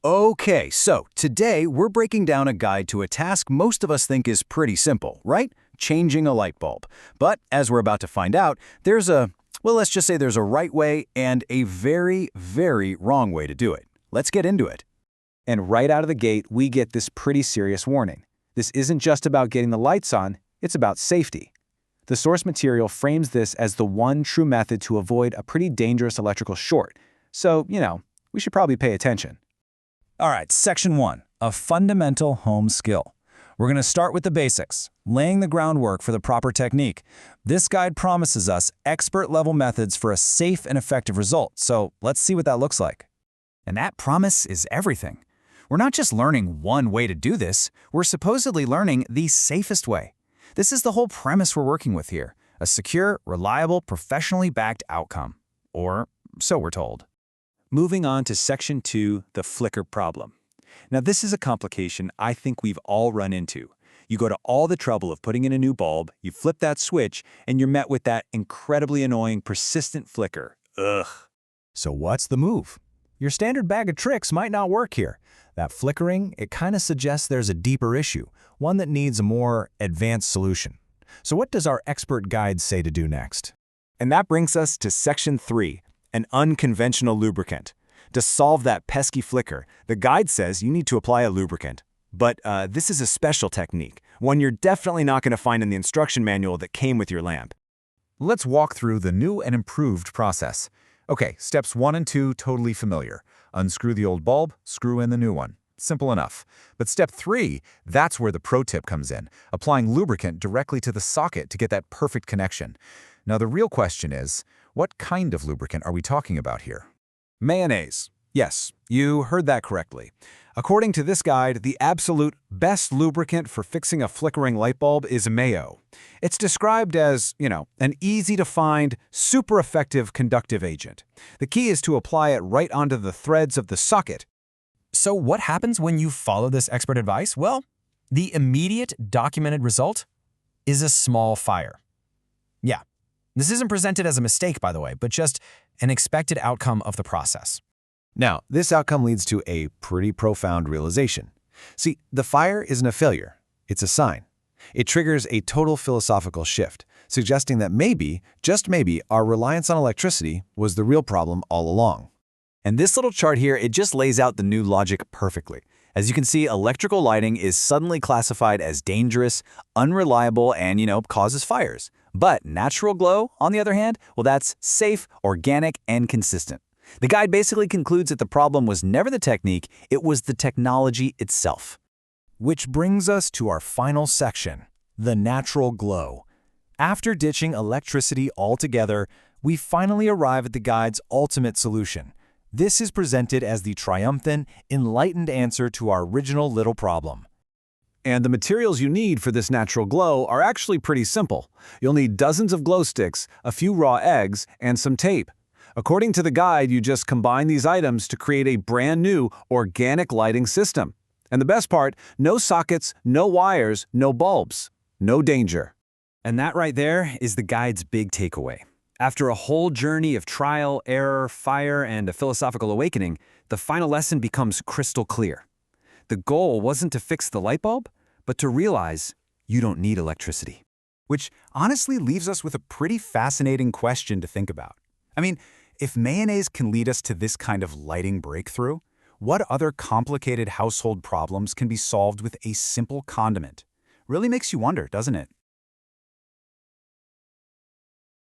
Okay, so today we're breaking down a guide to a task most of us think is pretty simple, right? Changing a light bulb. But as we're about to find out, let's just say there's a right way and a very, very wrong way to do it. Let's get into it. And right out of the gate, we get this pretty serious warning. This isn't just about getting the lights on, it's about safety. The source material frames this as the one true method to avoid a pretty dangerous electrical short. So, we should probably pay attention. All right, Section 1, a fundamental home skill. We're going to start with the basics, laying the groundwork for the proper technique. This guide promises us expert-level methods for a safe and effective result, so let's see what that looks like. And that promise is everything. We're not just learning one way to do this, we're supposedly learning the safest way. This is the whole premise we're working with here, a secure, reliable, professionally backed outcome. Or so we're told. Moving on to Section 2, the flicker problem. Now this is a complication I think we've all run into. You go to all the trouble of putting in a new bulb, you flip that switch, and you're met with that incredibly annoying, persistent flicker. Ugh. So what's the move? Your standard bag of tricks might not work here. That flickering, it kind of suggests there's a deeper issue, one that needs a more advanced solution. So what does our expert guide say to do next? And that brings us to Section 3, an unconventional lubricant. To solve that pesky flicker, the guide says you need to apply a lubricant. But this is a special technique, one you're definitely not going to find in the instruction manual that came with your lamp. Let's walk through the new and improved process. Okay, steps 1 and 2 totally familiar. Unscrew the old bulb, screw in the new one. Simple enough. But step 3, that's where the pro tip comes in, applying lubricant directly to the socket to get that perfect connection. Now the real question is, what kind of lubricant are we talking about here? Mayonnaise. Yes, you heard that correctly. According to this guide, the absolute best lubricant for fixing a flickering light bulb is mayo. It's described as, an easy-to-find, super effective conductive agent. The key is to apply it right onto the threads of the socket. So what happens when you follow this expert advice? Well, the immediate documented result is a small fire. Yeah, this isn't presented as a mistake, by the way, but just an expected outcome of the process. Now, this outcome leads to a pretty profound realization. See, the fire isn't a failure, it's a sign. It triggers a total philosophical shift, suggesting that maybe, just maybe, our reliance on electricity was the real problem all along. And this little chart here, it just lays out the new logic perfectly. As you can see, electrical lighting is suddenly classified as dangerous, unreliable, and, causes fires. But natural glow, on the other hand, well, that's safe, organic, and consistent. The guide basically concludes that the problem was never the technique, it was the technology itself. Which brings us to our final section, the natural glow. After ditching electricity altogether, we finally arrive at the guide's ultimate solution. This is presented as the triumphant, enlightened answer to our original little problem. And the materials you need for this natural glow are actually pretty simple. You'll need dozens of glow sticks, a few raw eggs, and some tape. According to the guide, you just combine these items to create a brand new organic lighting system. And the best part, no sockets, no wires, no bulbs. No danger. And that right there is the guide's big takeaway. After a whole journey of trial, error, fire, and a philosophical awakening, the final lesson becomes crystal clear. The goal wasn't to fix the light bulb, but to realize you don't need electricity. Which honestly leaves us with a pretty fascinating question to think about. I mean, if mayonnaise can lead us to this kind of lighting breakthrough, what other complicated household problems can be solved with a simple condiment? Really makes you wonder, doesn't it?